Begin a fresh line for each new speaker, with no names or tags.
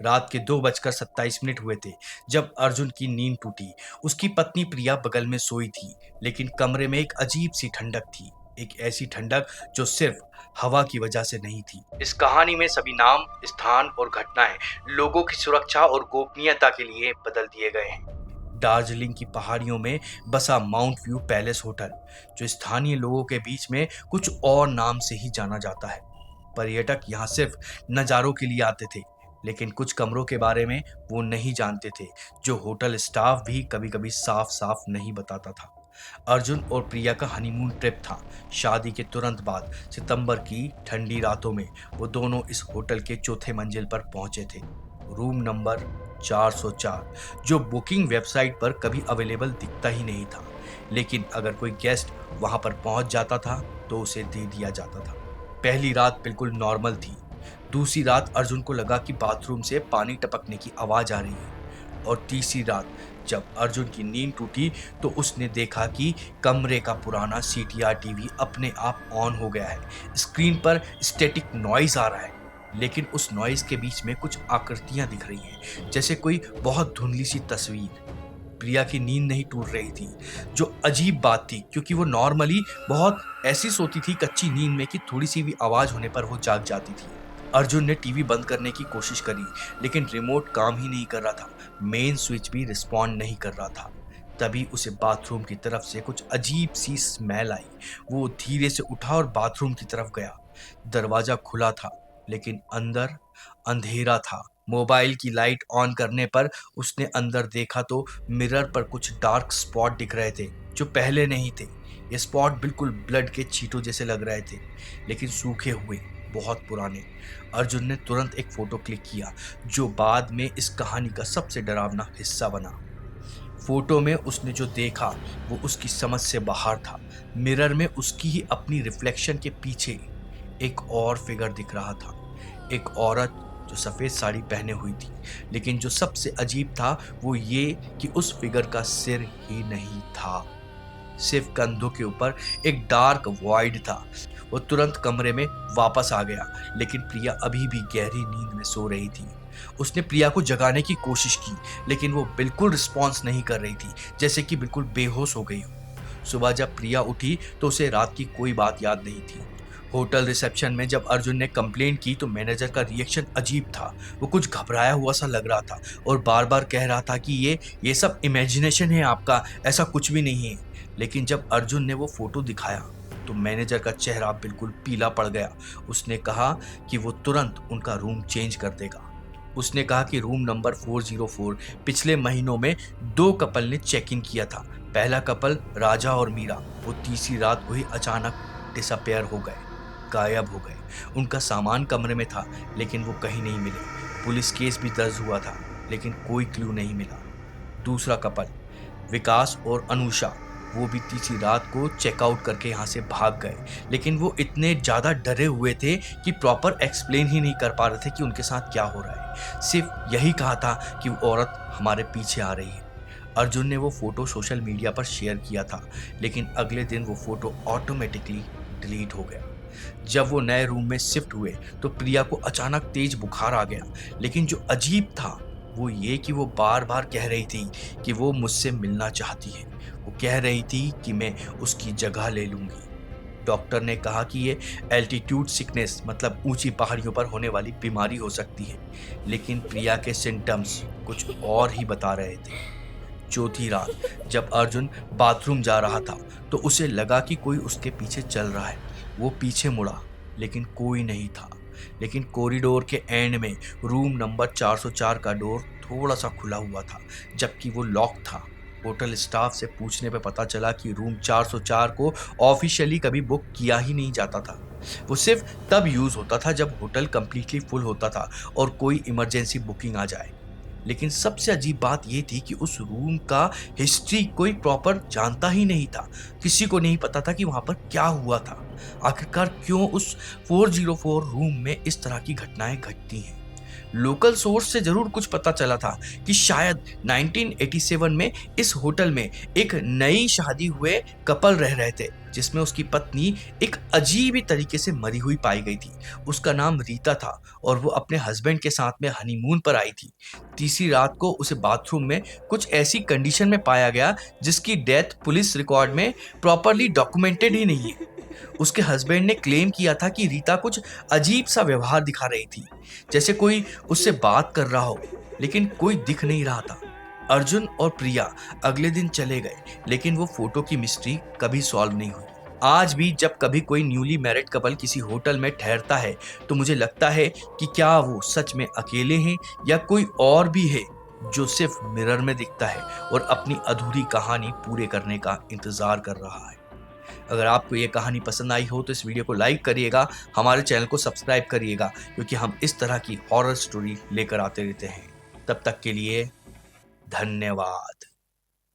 रात के 2:27 हुए थे जब अर्जुन की नींद टूटी। उसकी पत्नी प्रिया बगल में सोई थी, लेकिन कमरे में एक अजीब सी ठंडक थी। एक ऐसी ठंडक जो सिर्फ हवा की वजह से नहीं थी। इस कहानी में सभी नाम, स्थान और घटनाएं लोगों की सुरक्षा और गोपनीयता के लिए बदल दिए गए हैं। दार्जिलिंग की पहाड़ियों में बसा माउंट व्यू पैलेस होटल, जो स्थानीय लोगों के बीच में कुछ और नाम से ही जाना जाता है। पर्यटक यहाँ सिर्फ नज़ारों के लिए आते थे, लेकिन कुछ कमरों के बारे में वो नहीं जानते थे, जो होटल स्टाफ भी कभी कभी साफ साफ नहीं बताता था। अर्जुन और प्रिया का हनीमून ट्रिप था। शादी के तुरंत बाद सितंबर की ठंडी रातों में वो दोनों इस होटल के चौथे मंजिल पर पहुंचे थे। रूम नंबर 404, जो बुकिंग वेबसाइट पर कभी अवेलेबल दिखता ही नहीं था, लेकिन अगर कोई गेस्ट वहां पर पहुंच जाता था तो उसे दे दिया जाता था। पहली रात बिल्कुल नॉर्मल थी। दूसरी रात अर्जुन को लगा कि बाथरूम से पानी टपकने की आवाज आ रही है। और तीसरी रात जब अर्जुन की नींद टूटी तो उसने देखा कि कमरे का पुराना सीटीआर टीवी अपने आप ऑन हो गया है। स्क्रीन पर स्टैटिक नॉइज आ रहा है, लेकिन उस नॉइज के बीच में कुछ आकृतियां दिख रही हैं, जैसे कोई बहुत धुंधली सी तस्वीर। प्रिया की नींद नहीं टूट रही थी, जो अजीब बात थी, क्योंकि वो नॉर्मली बहुत ऐसी सोती थी कच्ची नींद में कि थोड़ी सी भी आवाज होने पर वो जाग जाती थी। अर्जुन ने टीवी बंद करने की कोशिश करी, लेकिन रिमोट काम ही नहीं कर रहा था। मेन स्विच भी रिस्पॉन्ड नहीं कर रहा था। तभी उसे बाथरूम की तरफ से कुछ अजीब सी स्मेल आई। वो धीरे से उठा और बाथरूम की तरफ गया। दरवाजा खुला था, लेकिन अंदर अंधेरा था। मोबाइल की लाइट ऑन करने पर उसने अंदर देखा तो मिरर पर कुछ डार्क स्पॉट दिख रहे थे, जो पहले नहीं थे। ये स्पॉट बिल्कुल ब्लड के छींटों जैसे लग रहे थे, लेकिन सूखे हुए, बहुत पुराने। अर्जुन ने तुरंत एक फोटो क्लिक किया, जो बाद में इस कहानी का सबसे डरावना हिस्सा बना। फोटो में उसने जो देखा वो उसकी समझ से बाहर था। मिरर में उसकी ही अपनी रिफ्लेक्शन के पीछे एक और फिगर दिख रहा था। एक औरत जो सफेद साड़ी पहने हुई थी, लेकिन जो सबसे अजीब था वो ये कि उस फिगर का सिर ही नहीं था, सिर्फ कंधों के ऊपर एक डार्क वॉइड था। वो तुरंत कमरे में वापस आ गया, लेकिन प्रिया अभी भी गहरी नींद में सो रही थी। उसने प्रिया को जगाने की कोशिश की, लेकिन वो बिल्कुल रिस्पॉन्स नहीं कर रही थी, जैसे कि बिल्कुल बेहोश हो गई हो। सुबह जब प्रिया उठी तो उसे रात की कोई बात याद नहीं थी। होटल रिसेप्शन में जब अर्जुन ने कंप्लेंट की तो मैनेजर का रिएक्शन अजीब था। वो कुछ घबराया हुआ सा लग रहा था और बार बार कह रहा था कि ये सब इमेजिनेशन है आपका, ऐसा कुछ भी नहीं है। लेकिन जब अर्जुन ने वो फोटो दिखाया तो मैनेजर का चेहरा बिल्कुल पीला पड़ गया। उसने कहा कि वो तुरंत उनका रूम चेंज कर देगा। उसने कहा कि रूम नंबर 404 पिछले महीनों में 2 कपल ने चेक इन किया था। पहला कपल राजा और मीरा, वो तीसरी रात को ही अचानक डिसअपेयर हो गए, गायब हो गए। उनका सामान कमरे में था, लेकिन वो कहीं नहीं मिले। पुलिस केस भी दर्ज हुआ था, लेकिन कोई क्लू नहीं मिला। दूसरा कपल विकास और अनुषा, वो भी तीसरी रात को चेकआउट करके यहाँ से भाग गए, लेकिन वो इतने ज़्यादा डरे हुए थे कि प्रॉपर एक्सप्लेन ही नहीं कर पा रहे थे कि उनके साथ क्या हो रहा है। सिर्फ यही कहा था कि वो औरत हमारे पीछे आ रही है। अर्जुन ने वो फोटो सोशल मीडिया पर शेयर किया था, लेकिन अगले दिन वो फोटो ऑटोमेटिकली डिलीट हो गया। जब वो नए रूम में शिफ्ट हुए तो प्रिया को अचानक तेज बुखार आ गया, लेकिन जो अजीब था वो ये कि वो बार बार कह रही थी कि वो मुझसे मिलना चाहती है। वो कह रही थी कि मैं उसकी जगह ले लूंगी। डॉक्टर ने कहा कि ये एल्टीट्यूड सिकनेस, मतलब ऊंची पहाड़ियों पर होने वाली बीमारी हो सकती है, लेकिन प्रिया के सिम्टम्स कुछ और ही बता रहे थे। चौथी रात जब अर्जुन बाथरूम जा रहा था तो उसे लगा कि कोई उसके पीछे चल रहा है। वो पीछे मुड़ा, लेकिन कोई नहीं था। लेकिन कॉरिडोर के एंड में रूम नंबर 404 का डोर थोड़ा सा खुला हुआ था, जबकि वो लॉक था। होटल स्टाफ से पूछने पे पता चला कि रूम 404 को ऑफिशियली कभी बुक किया ही नहीं जाता था। वो सिर्फ तब यूज होता था जब होटल कंप्लीटली फुल होता था और कोई इमरजेंसी बुकिंग आ जाए। लेकिन सबसे अजीब बात यह थी कि उस रूम का हिस्ट्री कोई प्रॉपर जानता ही नहीं था। किसी को नहीं पता था कि वहां पर क्या हुआ था। आखिरकार क्यों उस 404 रूम में इस तरह की घटनाएं घटती हैं। लोकल सोर्स से जरूर कुछ पता चला था कि शायद 1987 में इस होटल में एक नई शादी हुए कपल रह रहे थे, जिसमें उसकी पत्नी एक अजीब ही तरीके से मरी हुई पाई गई थी। उसका नाम रीता था और वो अपने हस्बैंड के साथ में हनीमून पर आई थी। तीसरी रात को उसे बाथरूम में कुछ ऐसी कंडीशन में पाया गया जिसकी डेथ पुलिस रिकॉर्ड में प्रॉपरली डॉक्यूमेंटेड ही नहीं है। उसके हस्बैंड ने क्लेम किया था कि रीता कुछ अजीब सा व्यवहार दिखा रही थी, जैसे कोई उससे बात कर रहा हो, लेकिन कोई दिख नहीं रहा था। अर्जुन और प्रिया अगले दिन चले गए, लेकिन वो फोटो की मिस्ट्री कभी सॉल्व नहीं हुई। आज भी जब कभी कोई न्यूली मैरिड कपल किसी होटल में ठहरता है तो मुझे लगता है कि क्या वो सच में अकेले हैं या कोई और भी है जो सिर्फ मिरर में दिखता है और अपनी अधूरी कहानी पूरे करने का इंतजार कर रहा है। अगर आपको ये कहानी पसंद आई हो तो इस वीडियो को लाइक करिएगा, हमारे चैनल को सब्सक्राइब करिएगा, क्योंकि हम इस तरह की हॉरर स्टोरी लेकर आते रहते हैं। तब तक के लिए धन्यवाद।